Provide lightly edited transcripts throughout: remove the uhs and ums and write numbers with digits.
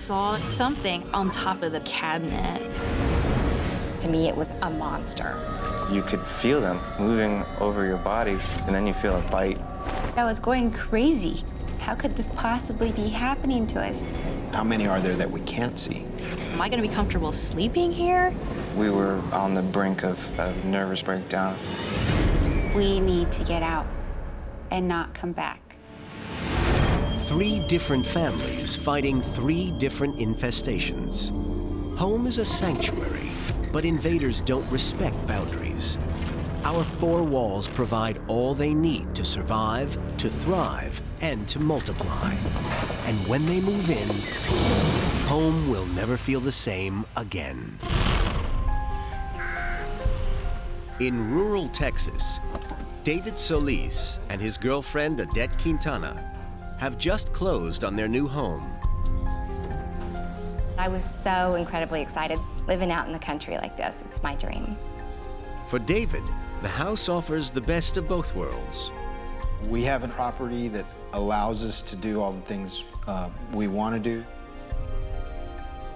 saw something on top of the cabinet. To me, it was a monster. You could feel them moving over your body, and then you feel a bite. I was going crazy. How could this possibly be happening to us? How many are there that we can't see? Am I gonna be comfortable sleeping here? We were on the brink of a nervous breakdown. We need to get out and not come back. 3 different families fighting 3 different infestations. Home is a sanctuary, but invaders don't respect boundaries. Our 4 walls provide all they need to survive, to thrive, and to multiply. And when they move in, home will never feel the same again. In rural Texas, David Solis and his girlfriend Adette Quintana have just closed on their new home. I was so incredibly excited living out in the country like this. It's my dream. For David, the house offers the best of both worlds. We have a property that allows us to do all the things we want to do.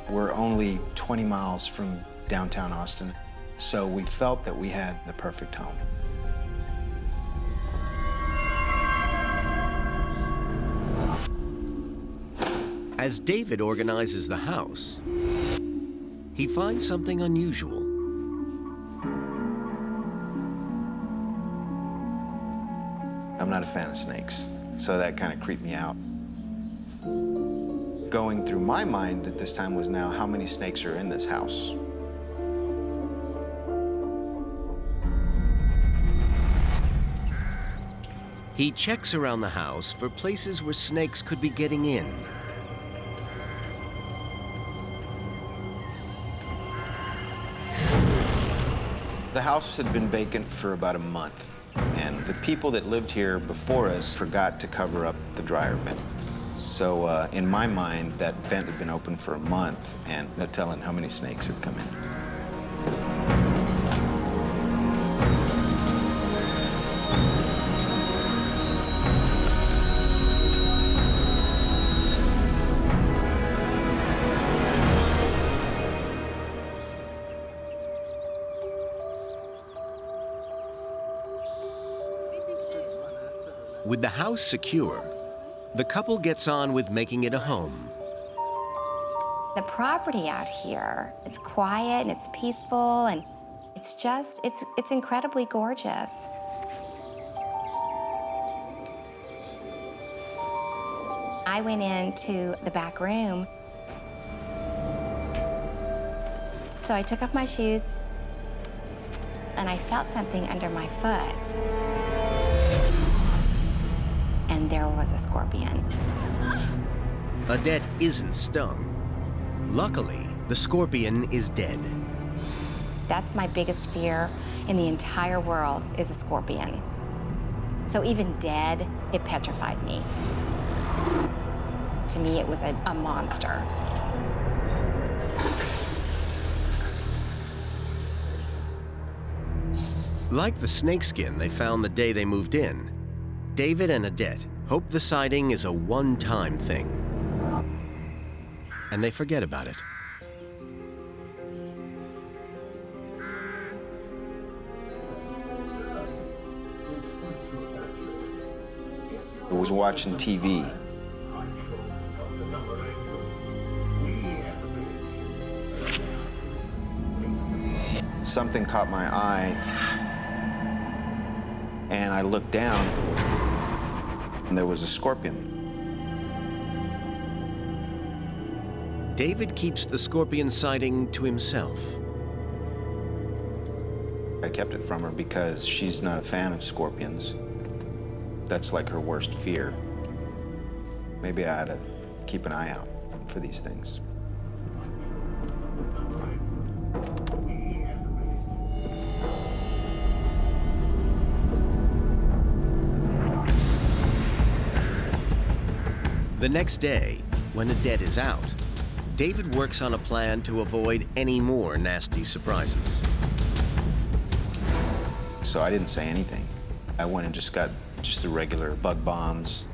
We're only 20 miles from downtown Austin, so we felt that we had the perfect home. As David organizes the house, he finds something unusual. I'm not a fan of snakes, so that kind of creeped me out. Going through my mind at this time was now, how many snakes are in this house? He checks around the house for places where snakes could be getting in. The house had been vacant for about a month, and the people that lived here before us forgot to cover up the dryer vent. So in my mind, that vent had been open for a month, and no telling how many snakes had come in. With the house secure, the couple gets on with making it a home. The property out here, it's quiet and it's peaceful and it's just, it's incredibly gorgeous. I went into the back room. So I took off my shoes and I felt something under my foot. And there was a scorpion. Adette isn't stung. Luckily, the scorpion is dead. That's my biggest fear in the entire world, is a scorpion. So even dead, it petrified me. To me, it was a monster. Like the snakeskin they found the day they moved in, David and Adette hope the sighting is a one-time thing. And they forget about it. I was watching TV. Something caught my eye, and I looked down, and there was a scorpion. David keeps the scorpion sighting to himself. I kept it from her because she's not a fan of scorpions. That's like her worst fear. Maybe I ought to keep an eye out for these things. The next day, when Adette is out, David works on a plan to avoid any more nasty surprises. So I didn't say anything. I went and just got the regular bug bombs.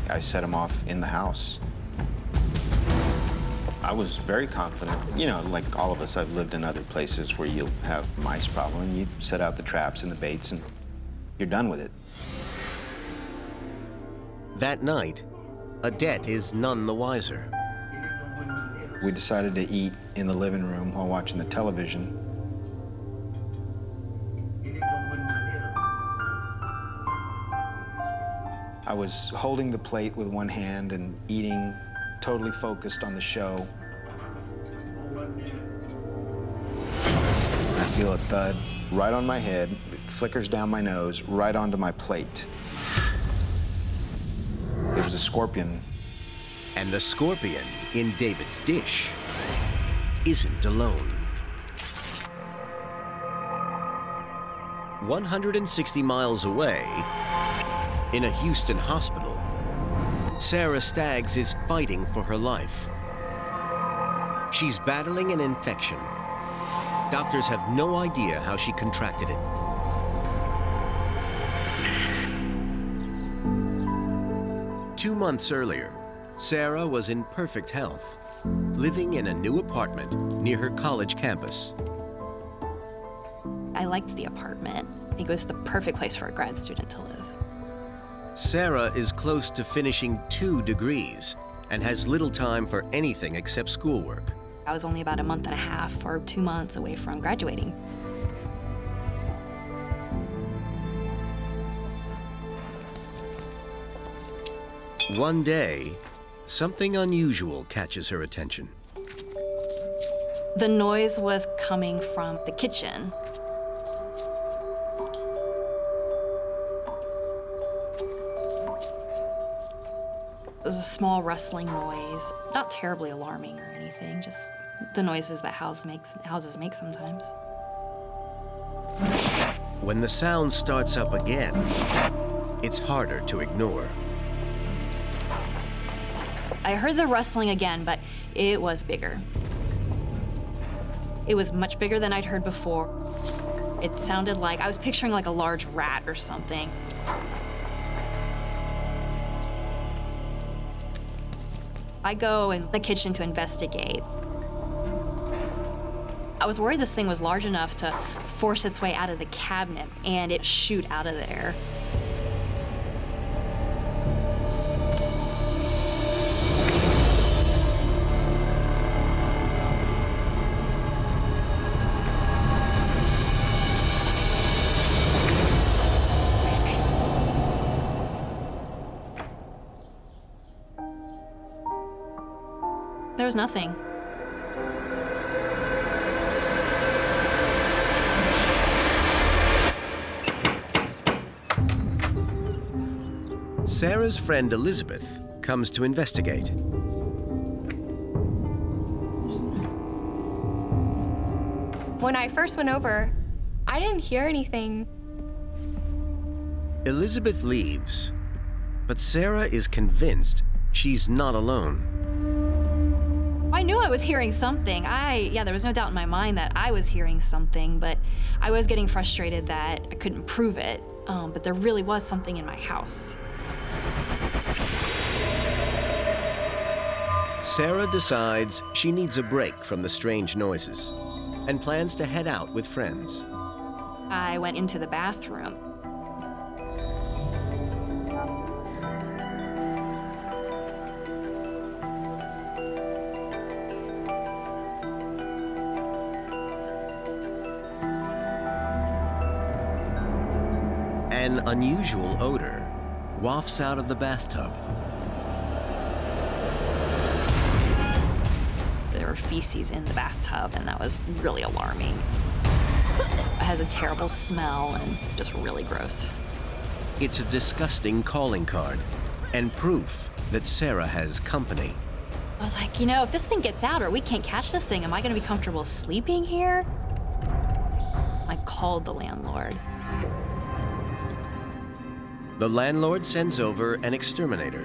I set them off in the house. I was very confident. You know, like all of us, I've lived in other places where you'll have mice problem, and you set out the traps and the baits, and you're done with it. That night, Adette is none the wiser. We decided to eat in the living room while watching the television. I was holding the plate with one hand and eating, totally focused on the show. I feel a thud right on my head. It flickers down my nose, right onto my plate. It was a scorpion. And the scorpion in David's dish isn't alone. 160 miles away, in a Houston hospital, Sarah Staggs is fighting for her life. She's battling an infection. Doctors have no idea how she contracted it. Two months earlier, Sarah was in perfect health, living in a new apartment near her college campus. I liked the apartment. I think it was the perfect place for a grad student to live. Sarah is close to finishing 2 degrees and has little time for anything except schoolwork. I was only about a month and a half or 2 months away from graduating. One day, something unusual catches her attention. The noise was coming from the kitchen. It was a small rustling noise, not terribly alarming or anything, just the noises that houses make sometimes. When the sound starts up again, it's harder to ignore. I heard the rustling again, but it was bigger. It was much bigger than I'd heard before. It sounded like, I was picturing like a large rat or something. I go in the kitchen to investigate. I was worried this thing was large enough to force its way out of the cabinet and it shoot out of there. There was nothing. Sarah's friend Elizabeth comes to investigate. When I first went over, I didn't hear anything. Elizabeth leaves, but Sarah is convinced she's not alone. I knew I was hearing something. There was no doubt in my mind that I was hearing something, but I was getting frustrated that I couldn't prove it. But there really was something in my house. Sarah decides she needs a break from the strange noises and plans to head out with friends. I went into the bathroom. An unusual odor wafts out of the bathtub. There were feces in the bathtub, and that was really alarming. It has a terrible smell and just really gross. It's a disgusting calling card and proof that Sarah has company. I was like, if this thing gets out or we can't catch this thing, am I gonna be comfortable sleeping here? I called the landlord. The landlord sends over an exterminator.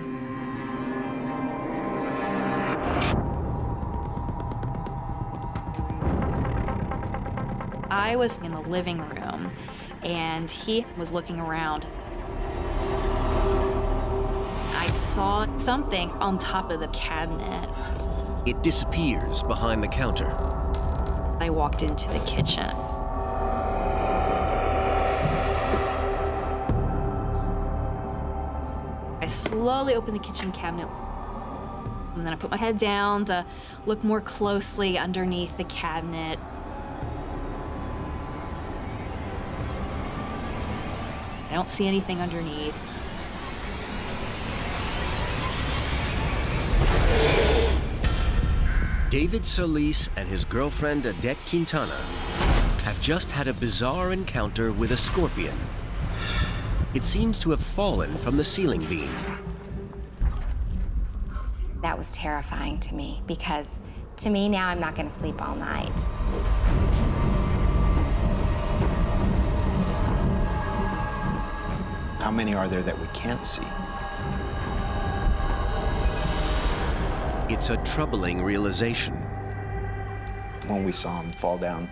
I was in the living room, and he was looking around. I saw something on top of the cabinet. It disappears behind the counter. I walked into the kitchen. I slowly opened the kitchen cabinet, and then I put my head down to look more closely underneath the cabinet. I don't see anything underneath. David Solis and his girlfriend Adette Quintana have just had a bizarre encounter with a scorpion. It seems to have fallen from the ceiling beam. That was terrifying to me because to me now I'm not going to sleep all night. How many are there that we can't see? It's a troubling realization. When we saw them fall down,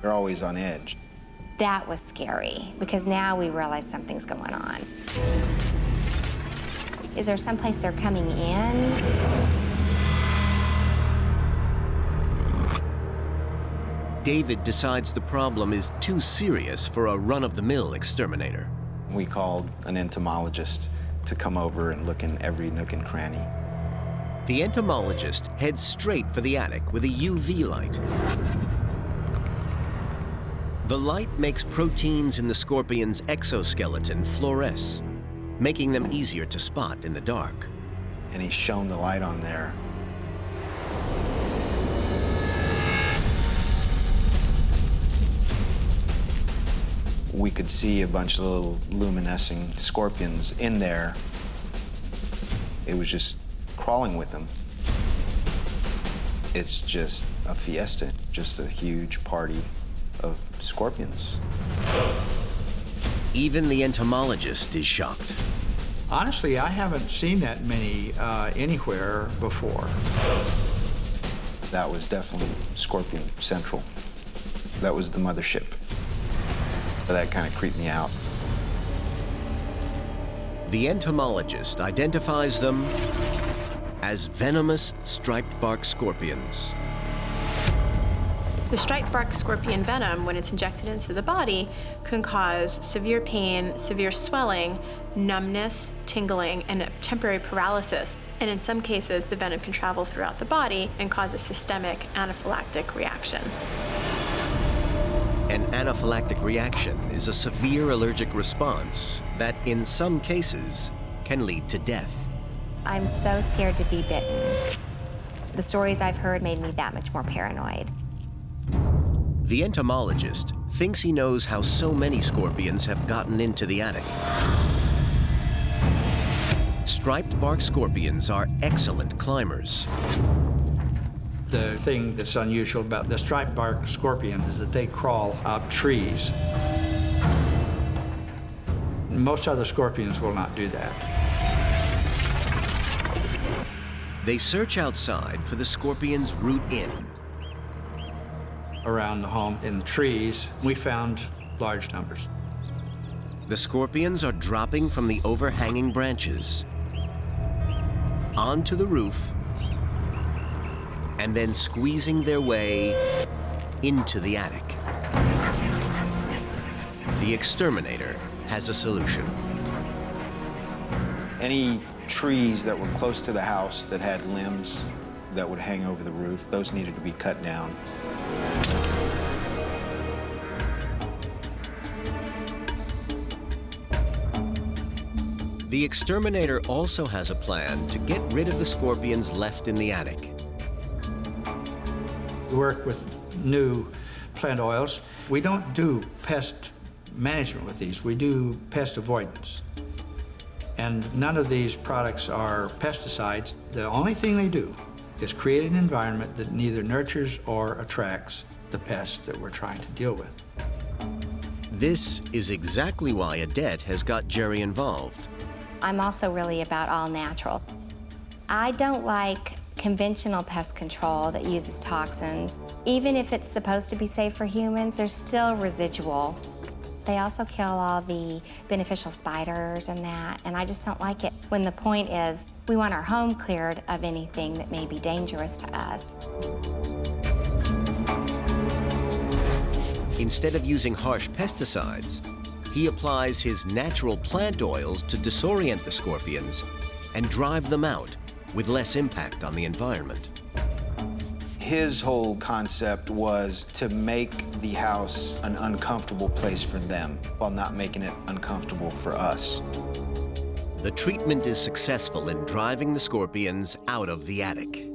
they're always on edge. That was scary because now we realize something's going on. Is there someplace they're coming in? David decides the problem is too serious for a run-of-the-mill exterminator. We called an entomologist to come over and look in every nook and cranny. The entomologist heads straight for the attic with a UV light. The light makes proteins in the scorpion's exoskeleton fluoresce, making them easier to spot in the dark. And he shone the light on there. We could see a bunch of little luminescing scorpions in there. It was just crawling with them. It's just a fiesta, just a huge party of scorpions. Even the entomologist is shocked. Honestly, I haven't seen that many anywhere before. That was definitely Scorpion Central. That was the mothership. That kind of creeped me out. The entomologist identifies them as venomous striped bark scorpions. The striped bark scorpion venom, when it's injected into the body, can cause severe pain, severe swelling, numbness, tingling, and temporary paralysis. And in some cases, the venom can travel throughout the body and cause a systemic anaphylactic reaction. An anaphylactic reaction is a severe allergic response that, in some cases, can lead to death. I'm so scared to be bitten. The stories I've heard made me that much more paranoid. The entomologist thinks he knows how so many scorpions have gotten into the attic. Striped bark scorpions are excellent climbers. The thing that's unusual about the striped bark scorpion is that they crawl up trees. Most other scorpions will not do that. They search outside for the scorpion's route in. Around the home in the trees, we found large numbers. The scorpions are dropping from the overhanging branches onto the roof and then squeezing their way into the attic. The exterminator has a solution. Any trees that were close to the house that had limbs that would hang over the roof, those needed to be cut down. The exterminator also has a plan to get rid of the scorpions left in the attic. We work with new plant oils. We don't do pest management with these. We do pest avoidance. And none of these products are pesticides. The only thing they do is create an environment that neither nurtures or attracts the pests that we're trying to deal with. This is exactly why Adette has got Jerry involved. I'm also really about all natural. I don't like conventional pest control that uses toxins. Even if it's supposed to be safe for humans, there's still residual They also kill all the beneficial spiders and that, and I just don't like it when the point is we want our home cleared of anything that may be dangerous to us. Instead of using harsh pesticides, he applies his natural plant oils to disorient the scorpions and drive them out with less impact on the environment. His whole concept was to make the house an uncomfortable place for them while not making it uncomfortable for us. The treatment is successful in driving the scorpions out of the attic.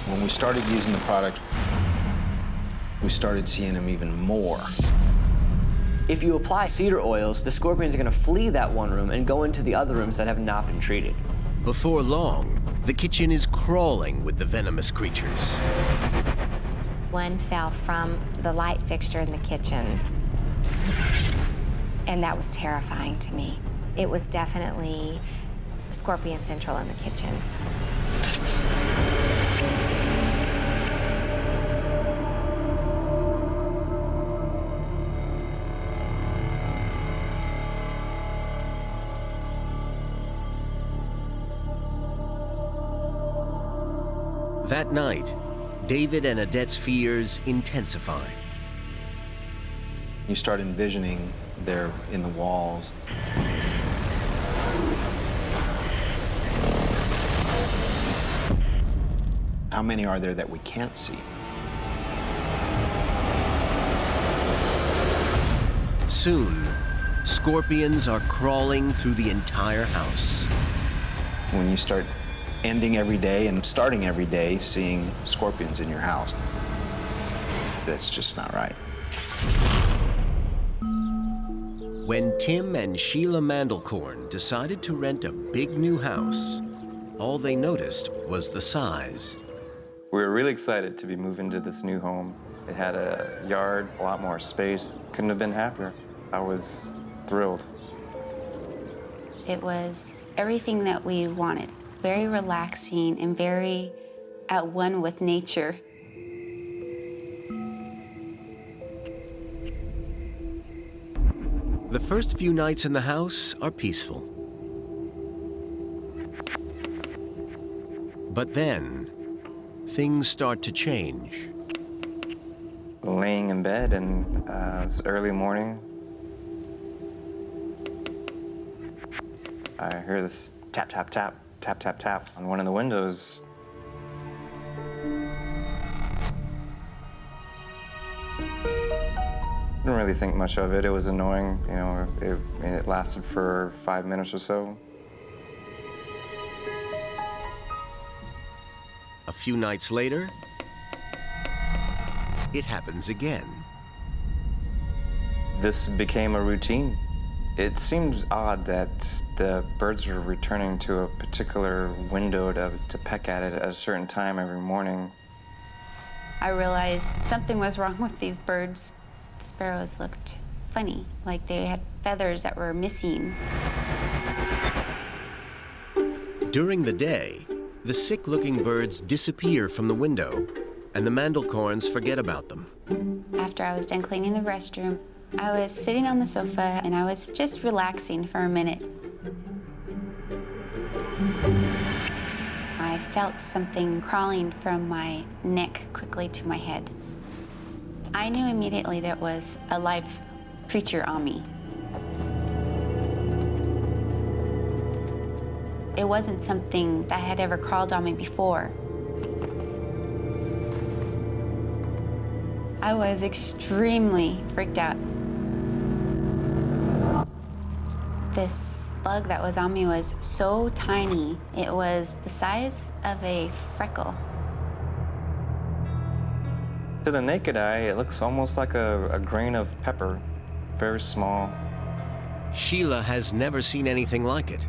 When we started using the product, we started seeing them even more. If you apply cedar oils, the scorpions are going to flee that one room and go into the other rooms that have not been treated. Before long, the kitchen is crawling with the venomous creatures. One fell from the light fixture in the kitchen, and that was terrifying to me. It was definitely Scorpion Central in the kitchen. That night, David and Adette's fears intensify. You start envisioning they're in the walls. How many are there that we can't see? Soon, scorpions are crawling through the entire house. When you start ending every day and starting every day seeing scorpions in your house, that's just not right. When Tim and Sheila Mandelkorn decided to rent a big new house, all they noticed was the size. We were really excited to be moving to this new home. It had a yard, a lot more space. Couldn't have been happier. I was thrilled. It was everything that we wanted. Very relaxing and very at one with nature. The first few nights in the house are peaceful. But then, things start to change. Laying in bed, and it was early morning. I hear this tap, tap, tap. Tap, tap, tap on one of the windows. Didn't really think much of it. It was annoying, you know, it lasted for 5 minutes or so. A few nights later, it happens again. This became a routine. It seemed odd that the birds were returning to a particular window to peck at it at a certain time every morning. I realized something was wrong with these birds. The sparrows looked funny, like they had feathers that were missing. During the day, the sick-looking birds disappear from the window, and the Mandelkorns forget about them. After I was done cleaning the restroom, I was sitting on the sofa and I was just relaxing for a minute. I felt something crawling from my neck quickly to my head. I knew immediately there was a live creature on me. It wasn't something that had ever crawled on me before. I was extremely freaked out. This bug that was on me was so tiny. It was the size of a freckle. To the naked eye, it looks almost like a grain of pepper, very small. Sheila has never seen anything like it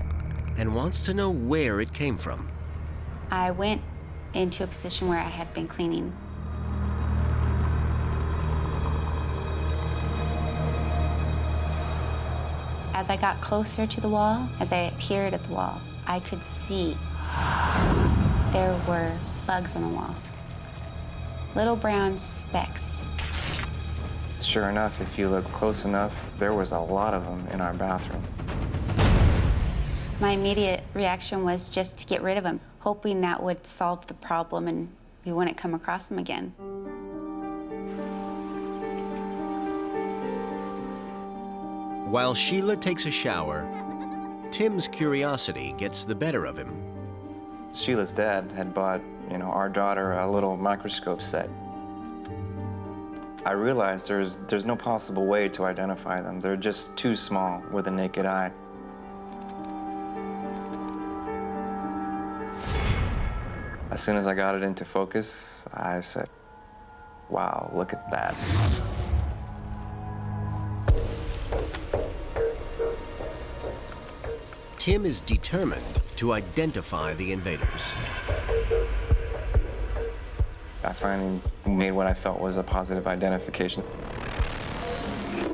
and wants to know where it came from. I went into a position where I had been cleaning. As I got closer to the wall, as I peered at the wall, I could see there were bugs on the wall. Little brown specks. Sure enough, if you look close enough, there was a lot of them in our bathroom. My immediate reaction was just to get rid of them, hoping that would solve the problem and we wouldn't come across them again. While Sheila takes a shower, Tim's curiosity gets the better of him. Sheila's dad had bought, our daughter a little microscope set. I realized there's no possible way to identify them. They're just too small with the naked eye. As soon as I got it into focus, I said, wow, look at that. Tim is determined to identify the invaders. I finally made what I felt was a positive identification.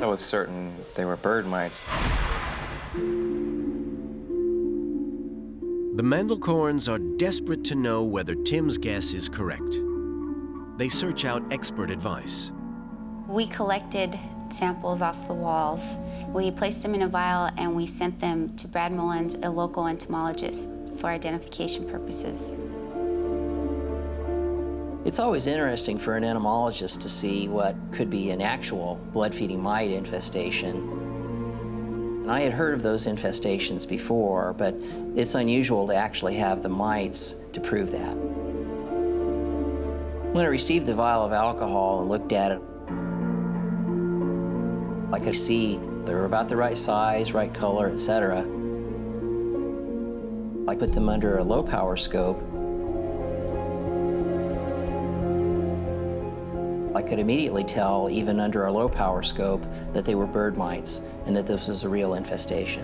I was certain they were bird mites. The Mandelkorns are desperate to know whether Tim's guess is correct. They search out expert advice. We collected samples off the walls. We placed them in a vial and we sent them to Brad Mullins, a local entomologist, for identification purposes. It's always interesting for an entomologist to see what could be an actual blood-feeding mite infestation. And I had heard of those infestations before, but it's unusual to actually have the mites to prove that. When I received the vial of alcohol and looked at it, I could see they were about the right size, right color, etc. I put them under a low-power scope. I could immediately tell, even under a low-power scope, that they were bird mites and that this was a real infestation.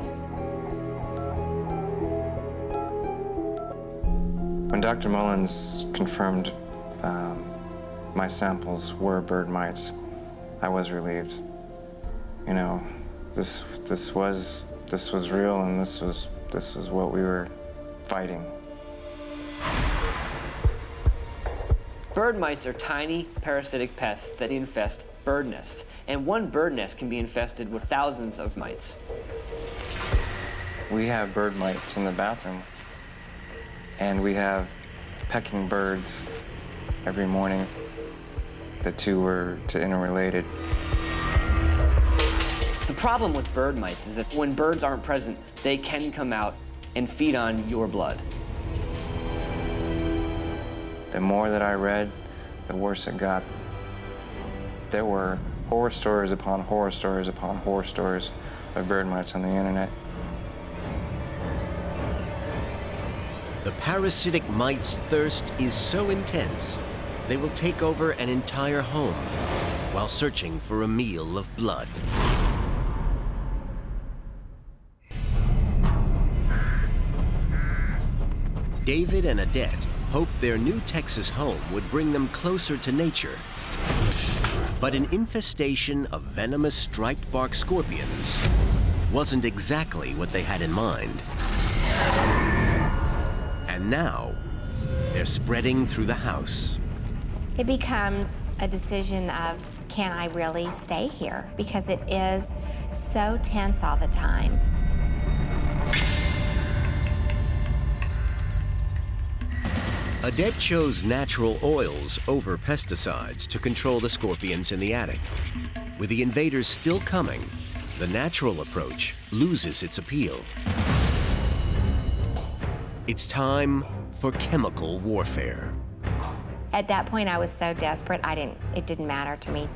When Dr. Mullins confirmed my samples were bird mites, I was relieved. This was real, and this was what we were fighting. Bird mites are tiny parasitic pests that infest bird nests, and one bird nest can be infested with thousands of mites. We have bird mites in the bathroom, and we have pecking birds every morning. The two were interrelated. The problem with bird mites is that when birds aren't present, they can come out and feed on your blood. The more that I read, the worse it got. There were horror stories upon horror stories upon horror stories of bird mites on the internet. The parasitic mite's thirst is so intense, they will take over an entire home while searching for a meal of blood. David and Adette hoped their new Texas home would bring them closer to nature. But an infestation of venomous striped bark scorpions wasn't exactly what they had in mind. And now, they're spreading through the house. It becomes a decision of, can I really stay here? Because it is so tense all the time. Adette chose natural oils over pesticides to control the scorpions in the attic. With the invaders still coming, the natural approach loses its appeal. It's time for chemical warfare. At that point, I was so desperate, it didn't matter to me.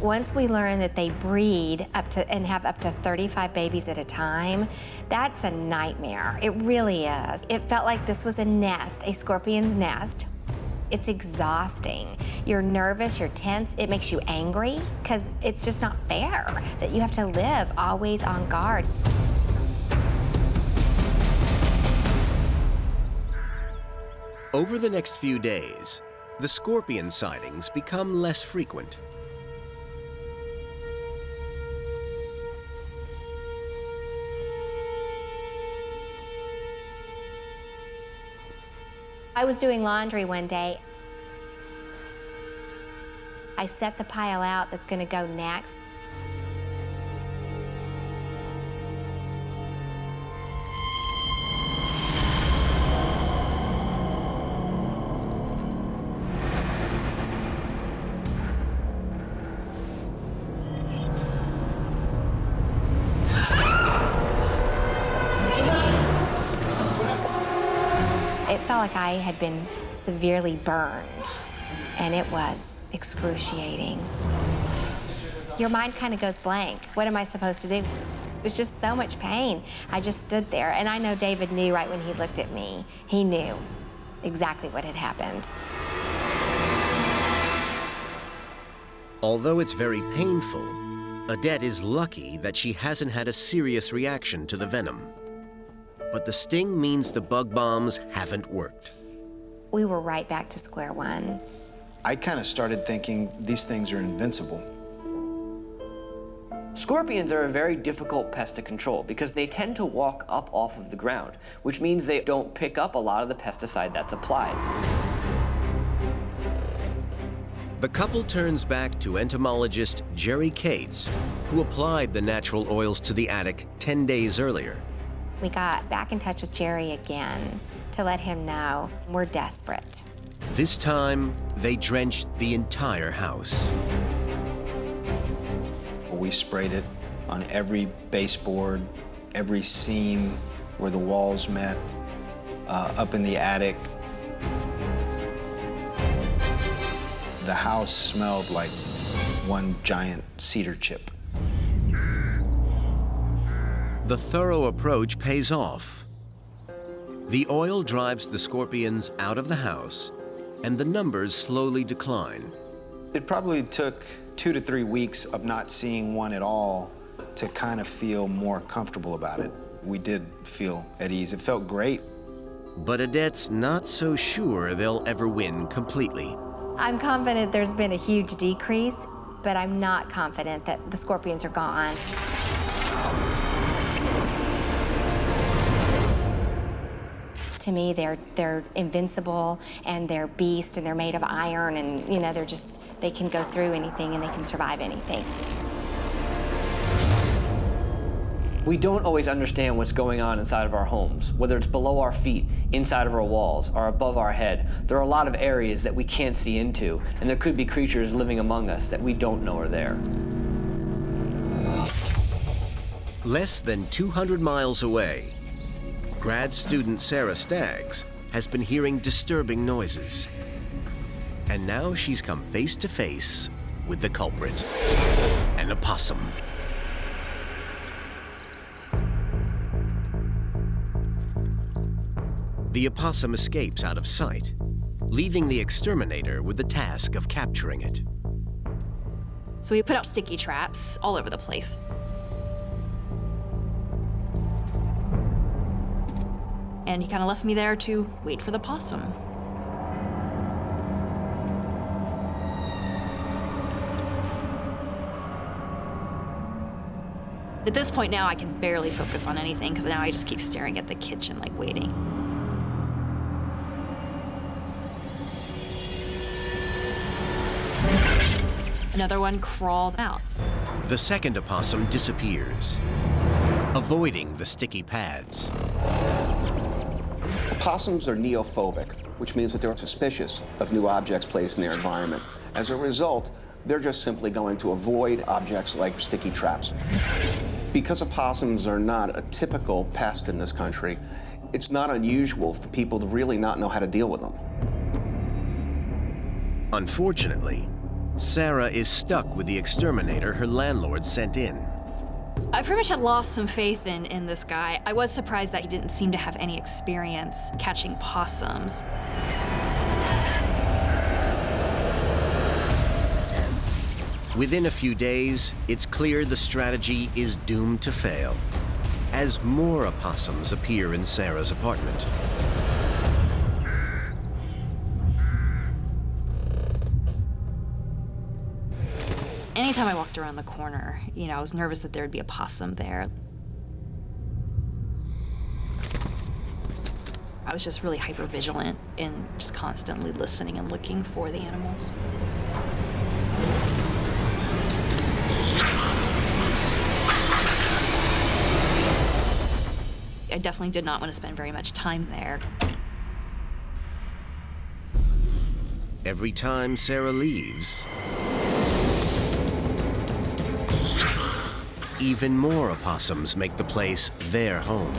Once we learned that they breed and have up to 35 babies at a time, that's a nightmare. It really is. It felt like this was a nest, a scorpion's nest. It's exhausting. You're nervous, you're tense, it makes you angry, because it's just not fair that you have to live always on guard. Over the next few days, the scorpion sightings become less frequent. I was doing laundry one day. I set the pile out that's gonna go next. It felt like I had been severely burned, and it was excruciating. Your mind kind of goes blank. What am I supposed to do? It was just so much pain. I just stood there, and I know David knew right when he looked at me. He knew exactly what had happened. Although it's very painful, Adette is lucky that she hasn't had a serious reaction to the venom. But the sting means the bug bombs haven't worked. We were right back to square one. I kind of started thinking these things are invincible. Scorpions are a very difficult pest to control because they tend to walk up off of the ground, which means they don't pick up a lot of the pesticide that's applied. The couple turns back to entomologist Jerry Cates, who applied the natural oils to the attic 10 days earlier. We got back in touch with Jerry again to let him know we're desperate. This time, they drenched the entire house. We sprayed it on every baseboard, every seam where the walls met, up in the attic. The house smelled like one giant cedar chip. The thorough approach pays off. The oil drives the scorpions out of the house, and the numbers slowly decline. It probably took 2 to 3 weeks of not seeing one at all to kind of feel more comfortable about it. We did feel at ease. It felt great. But Adette's not so sure they'll ever win completely. I'm confident there's been a huge decrease, but I'm not confident that the scorpions are gone. To me, they're invincible, and they're beasts, and they're made of iron, and you know, they can go through anything and they can survive anything. We don't always understand what's going on inside of our homes, whether it's below our feet, inside of our walls, or above our head. There are a lot of areas that we can't see into, and there could be creatures living among us that we don't know are there. Less than 200 miles away, grad student Sarah Staggs has been hearing disturbing noises. And now she's come face to face with the culprit, an opossum. The opossum escapes out of sight, leaving the exterminator with the task of capturing it. So we put out sticky traps all over the place. And he kind of left me there to wait for the possum. At this point now, I can barely focus on anything because now I just keep staring at the kitchen, like waiting. Another one crawls out. The second opossum disappears, avoiding the sticky pads. Opossums are neophobic, which means that they're suspicious of new objects placed in their environment. As a result, they're just simply going to avoid objects like sticky traps. Because opossums are not a typical pest in this country, it's not unusual for people to really not know how to deal with them. Unfortunately, Sarah is stuck with the exterminator her landlord sent in. I pretty much had lost some faith in this guy. I was surprised that he didn't seem to have any experience catching possums. Within a few days, it's clear the strategy is doomed to fail, as more opossums appear in Sarah's apartment. Anytime I walked around the corner, you know, I was nervous that there would be a possum there. I was just really hyper-vigilant and just constantly listening and looking for the animals. I definitely did not want to spend very much time there. Every time Sarah leaves, even more opossums make the place their home.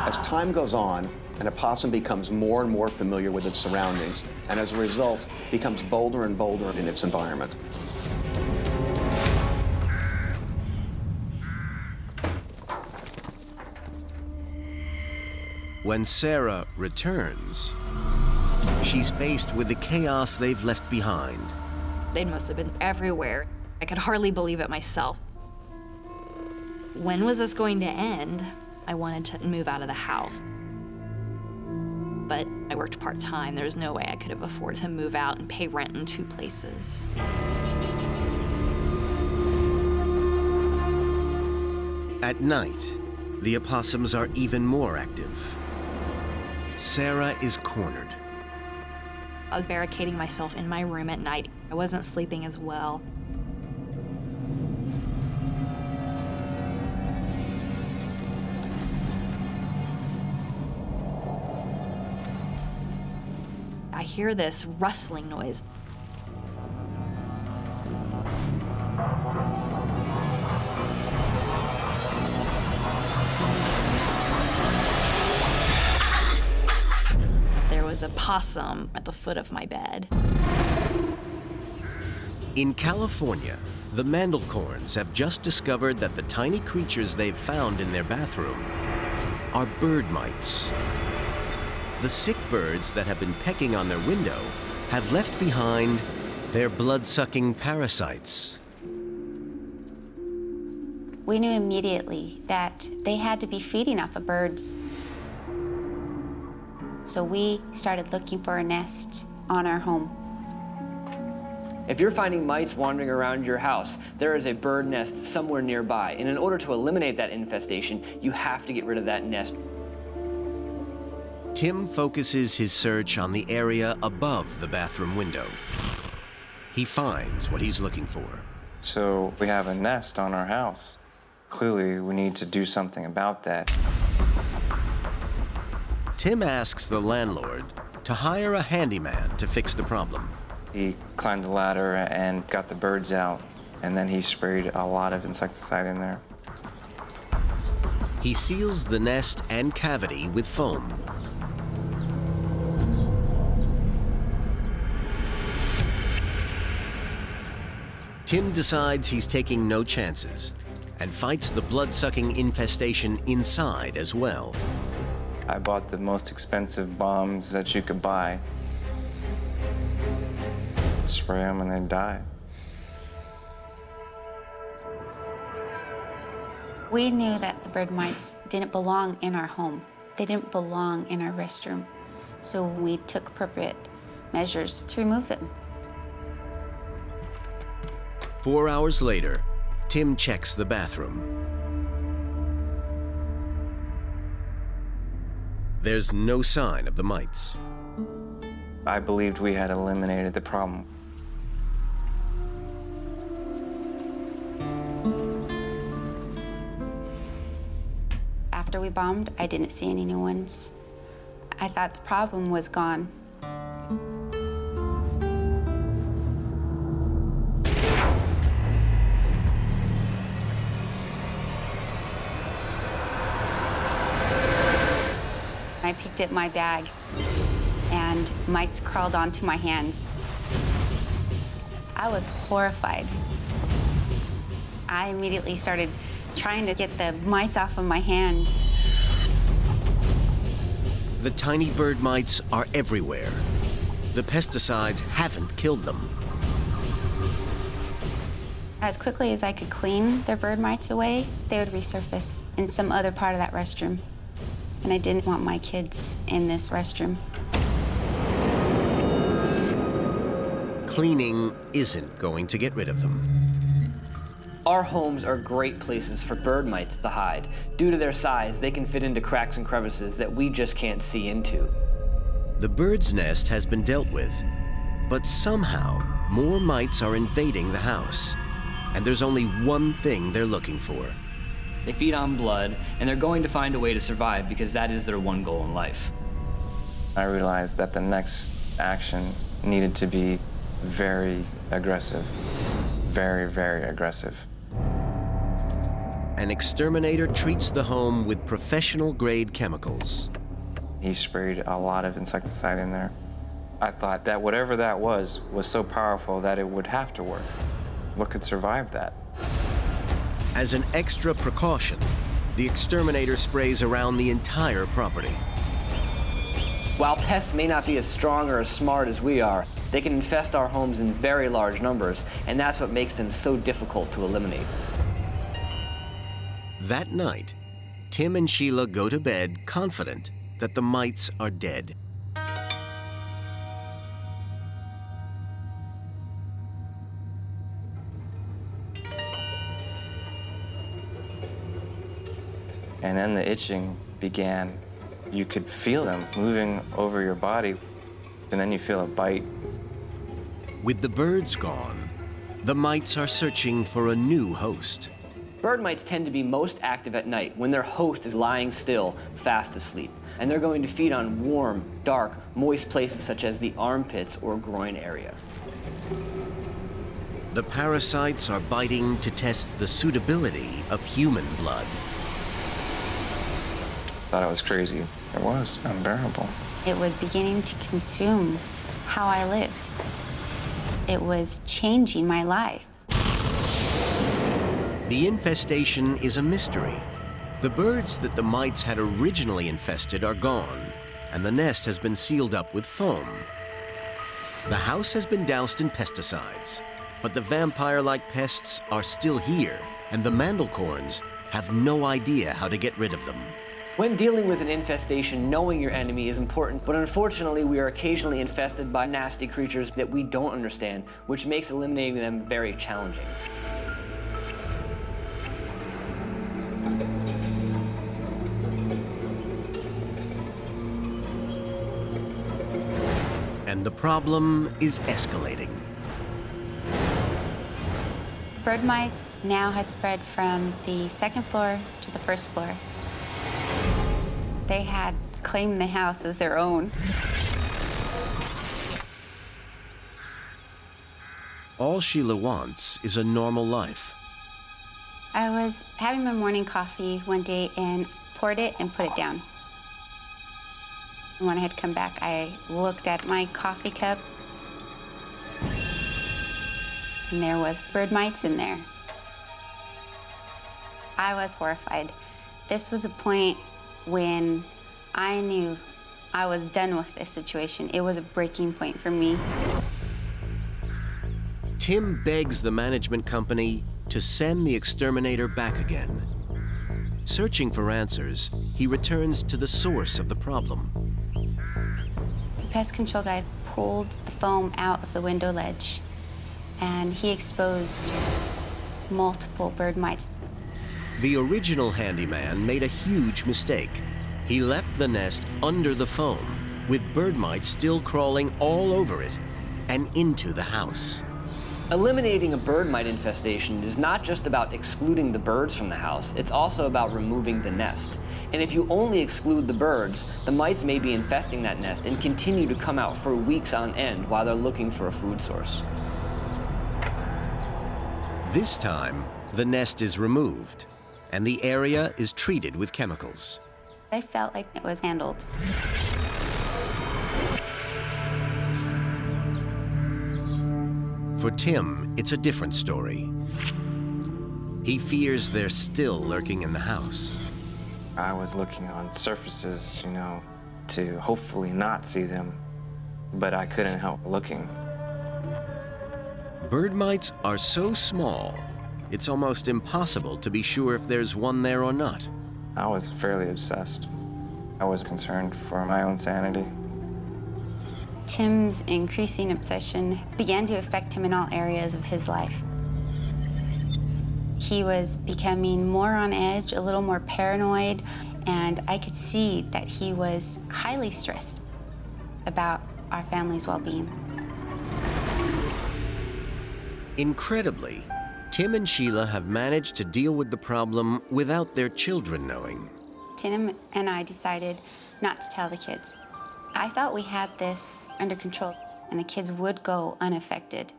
As time goes on, an opossum becomes more and more familiar with its surroundings, and as a result, becomes bolder and bolder in its environment. When Sarah returns, she's faced with the chaos they've left behind. They must have been everywhere. I could hardly believe it myself. When was this going to end? I wanted to move out of the house. But I worked part-time. There was no way I could have afforded to move out and pay rent in 2 places. At night, the opossums are even more active. Sarah is cornered. I was barricading myself in my room at night. I wasn't sleeping as well. I hear this rustling noise. There was a possum at the foot of my bed. In California, the Mandelkorns have just discovered that the tiny creatures they've found in their bathroom are bird mites. The sick birds that have been pecking on their window have left behind their blood-sucking parasites. We knew immediately that they had to be feeding off of birds. So we started looking for a nest on our home. If you're finding mites wandering around your house, there is a bird nest somewhere nearby. And in order to eliminate that infestation, you have to get rid of that nest. Tim focuses his search on the area above the bathroom window. He finds what he's looking for. So we have a nest on our house. Clearly, we need to do something about that. Tim asks the landlord to hire a handyman to fix the problem. He climbed the ladder and got the birds out, and then he sprayed a lot of insecticide in there. He seals the nest and cavity with foam. Tim decides he's taking no chances and fights the blood-sucking infestation inside as well. I bought the most expensive bombs that you could buy. Spray them and they die. We knew that the bird mites didn't belong in our home. They didn't belong in our restroom. So we took appropriate measures to remove them. 4 hours later, Tim checks the bathroom. There's no sign of the mites. I believed we had eliminated the problem. After we bombed, I didn't see any new ones. I thought the problem was gone. I picked up my bag, and mites crawled onto my hands. I was horrified. I immediately started trying to get the mites off of my hands. The tiny bird mites are everywhere. The pesticides haven't killed them. As quickly as I could clean the bird mites away, they would resurface in some other part of that restroom. And I didn't want my kids in this restroom. Cleaning isn't going to get rid of them. Our homes are great places for bird mites to hide. Due to their size, they can fit into cracks and crevices that we just can't see into. The bird's nest has been dealt with, but somehow more mites are invading the house. And there's only one thing they're looking for. They feed on blood, and they're going to find a way to survive because that is their one goal in life. I realized that the next action needed to be very aggressive. Very, very aggressive. An exterminator treats the home with professional-grade chemicals. He sprayed a lot of insecticide in there. I thought that whatever that was so powerful that it would have to work. What could survive that? As an extra precaution, the exterminator sprays around the entire property. While pests may not be as strong or as smart as we are, they can infest our homes in very large numbers, and that's what makes them so difficult to eliminate. That night, Tim and Sheila go to bed confident that the mites are dead. And then the itching began. You could feel them moving over your body, and then you feel a bite. With the birds gone, the mites are searching for a new host. Bird mites tend to be most active at night when their host is lying still, fast asleep. And they're going to feed on warm, dark, moist places such as the armpits or groin area. The parasites are biting to test the suitability of human blood. Thought I was crazy. It was unbearable. It was beginning to consume how I lived. It was changing my life. The infestation is a mystery. The birds that the mites had originally infested are gone, and the nest has been sealed up with foam. The house has been doused in pesticides, but the vampire-like pests are still here, and the mandelcorns have no idea how to get rid of them. When dealing with an infestation, knowing your enemy is important, but unfortunately we are occasionally infested by nasty creatures that we don't understand, which makes eliminating them very challenging. And the problem is escalating. The bird mites now had spread from the second floor to the first floor. They had claimed the house as their own. All Sheila wants is a normal life. I was having my morning coffee one day and poured it and put it down. When I had come back, I looked at my coffee cup, and there was bird mites in there. I was horrified. This was a point when I knew I was done with this situation. It was a breaking point for me. Tim begs the management company to send the exterminator back again. Searching for answers, he returns to the source of the problem. The pest control guy pulled the foam out of the window ledge, and he exposed multiple bird mites. The original handyman made a huge mistake. He left the nest under the foam, with bird mites still crawling all over it and into the house. Eliminating a bird mite infestation is not just about excluding the birds from the house, it's also about removing the nest. And if you only exclude the birds, the mites may be infesting that nest and continue to come out for weeks on end while they're looking for a food source. This time, the nest is removed, and the area is treated with chemicals. I felt like it was handled. For Tim, it's a different story. He fears they're still lurking in the house. I was looking on surfaces, to hopefully not see them, but I couldn't help looking. Bird mites are so small, it's almost impossible to be sure if there's one there or not. I was fairly obsessed. I was concerned for my own sanity. Tim's increasing obsession began to affect him in all areas of his life. He was becoming more on edge, a little more paranoid, and I could see that he was highly stressed about our family's well-being. Incredibly, Tim and Sheila have managed to deal with the problem without their children knowing. Tim and I decided not to tell the kids. I thought we had this under control, and the kids would go unaffected.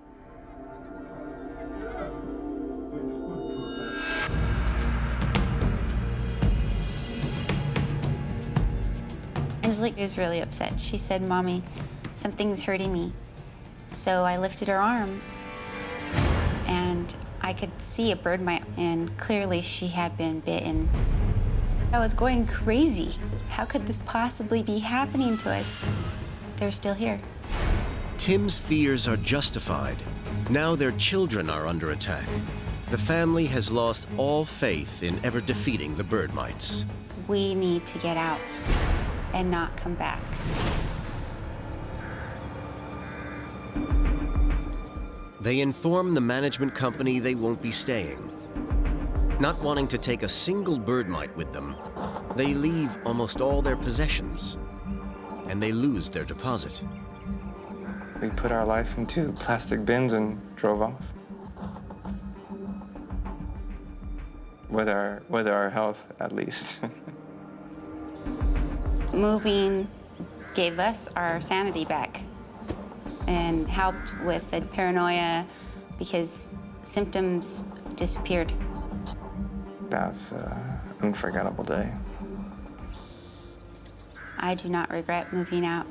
Angelique was really upset. She said, "Mommy, something's hurting me." So I lifted her arm, and I could see a bird mite, and clearly she had been bitten. I was going crazy. How could this possibly be happening to us? They're still here. Tim's fears are justified. Now their children are under attack. The family has lost all faith in ever defeating the bird mites. We need to get out and not come back. They inform the management company they won't be staying. Not wanting to take a single bird mite with them, they leave almost all their possessions, and they lose their deposit. We put our life into plastic bins and drove off. With our health, at least. Moving gave us our sanity back and helped with the paranoia because symptoms disappeared. That's an unforgettable day. I do not regret moving out.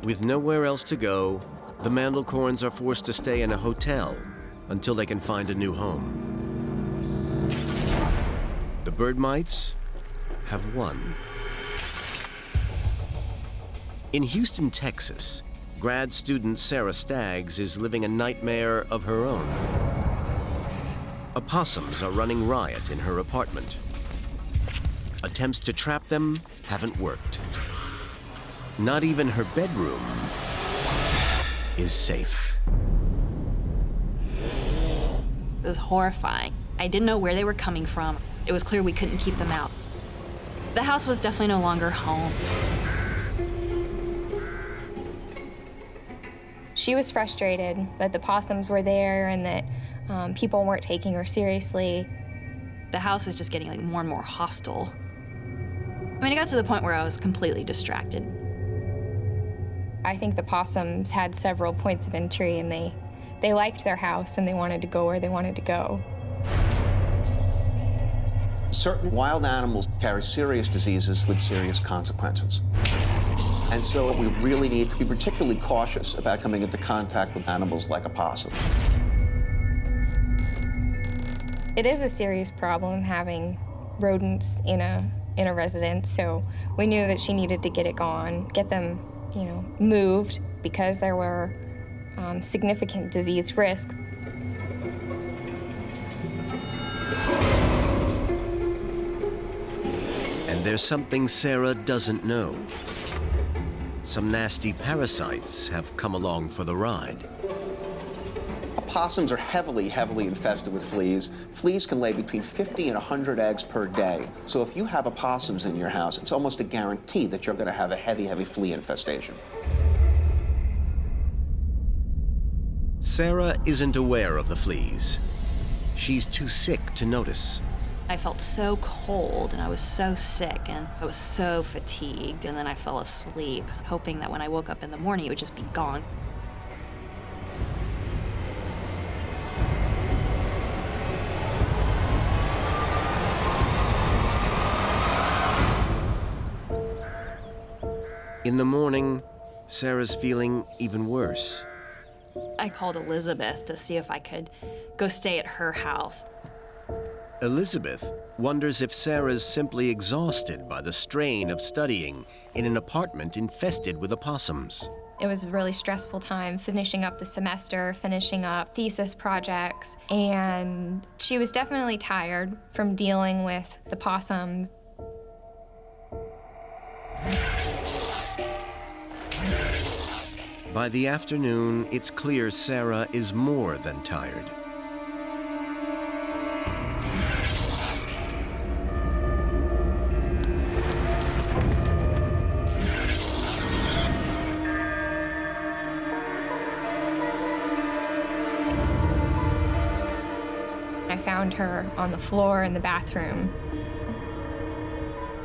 With nowhere else to go, the Mandelkorns are forced to stay in a hotel until they can find a new home. The bird mites have won. In Houston, Texas, grad student Sarah Staggs is living a nightmare of her own. Opossums are running riot in her apartment. Attempts to trap them haven't worked. Not even her bedroom is safe. It was horrifying. I didn't know where they were coming from. It was clear we couldn't keep them out. The house was definitely no longer home. She was frustrated that the possums were there and that people weren't taking her seriously. The house is just getting like more and more hostile. I mean, it got to the point where I was completely distracted. I think the possums had several points of entry, and they liked their house and they wanted to go where they wanted to go. Certain wild animals carry serious diseases with serious consequences. And so we really need to be particularly cautious about coming into contact with animals like opossums. It is a serious problem having rodents in a residence, so we knew that she needed to get it gone, get them, moved, because there were significant disease risks. And there's something Sarah doesn't know. Some nasty parasites have come along for the ride. Opossums are heavily infested with fleas. Fleas can lay between 50 and 100 eggs per day. So if you have opossums in your house, it's almost a guarantee that you're going to have a heavy flea infestation. Sarah isn't aware of the fleas. She's too sick to notice. I felt so cold and I was so sick and I was so fatigued, and then I fell asleep, hoping that when I woke up in the morning it would just be gone. In the morning, Sarah's feeling even worse. I called Elizabeth to see if I could go stay at her house. Elizabeth wonders if Sarah's simply exhausted by the strain of studying in an apartment infested with opossums. It was a really stressful time, finishing up the semester, finishing up thesis projects, and she was definitely tired from dealing with the possums. By the afternoon, it's clear Sarah is more than tired. I found her on the floor in the bathroom.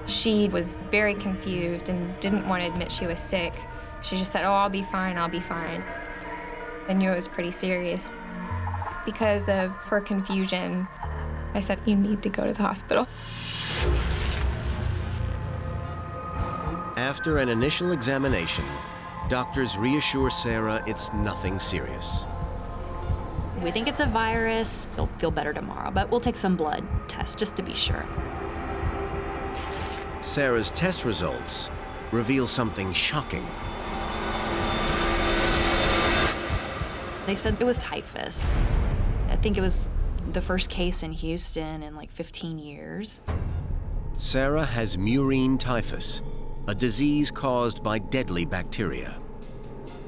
She was very confused and didn't want to admit she was sick. She just said, "Oh, I'll be fine, I'll be fine." I knew it was pretty serious. Because of her confusion, I said, "You need to go to the hospital." After an initial examination, doctors reassure Sarah it's nothing serious. We think it's a virus. You'll feel better tomorrow, but we'll take some blood tests just to be sure. Sarah's test results reveal something shocking. They said it was typhus. I think it was the first case in Houston in like 15 years. Sarah has murine typhus, a disease caused by deadly bacteria.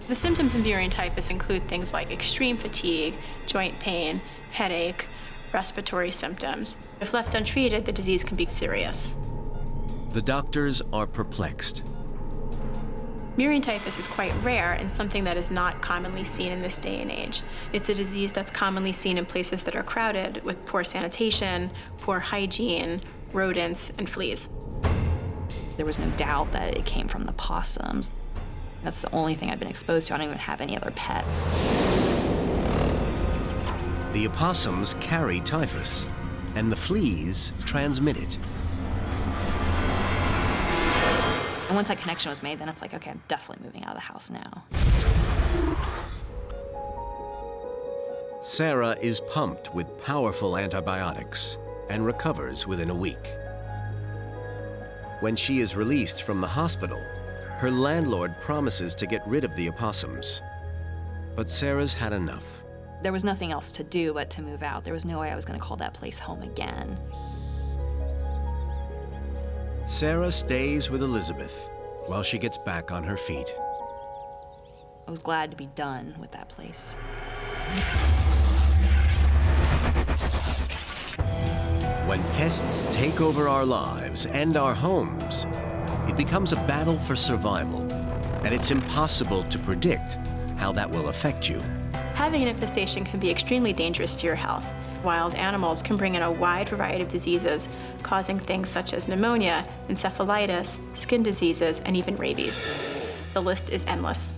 The symptoms of murine typhus include things like extreme fatigue, joint pain, headache, respiratory symptoms. If left untreated, the disease can be serious. The doctors are perplexed. Murine typhus is quite rare and something that is not commonly seen in this day and age. It's a disease that's commonly seen in places that are crowded with poor sanitation, poor hygiene, rodents, and fleas. There was no doubt that it came from the opossums. That's the only thing I'd been exposed to. I don't even have any other pets. The opossums carry typhus, and the fleas transmit it. And once that connection was made, then it's like, okay, I'm definitely moving out of the house now. Sarah is pumped with powerful antibiotics and recovers within a week. When she is released from the hospital, her landlord promises to get rid of the opossums. But Sarah's had enough. There was nothing else to do but to move out. There was no way I was going to call that place home again. Sarah stays with Elizabeth while she gets back on her feet. I was glad to be done with that place. When pests take over our lives and our homes, it becomes a battle for survival, and it's impossible to predict how that will affect you. Having an infestation can be extremely dangerous for your health. Wild animals can bring in a wide variety of diseases, causing things such as pneumonia, encephalitis, skin diseases, and even rabies. The list is endless.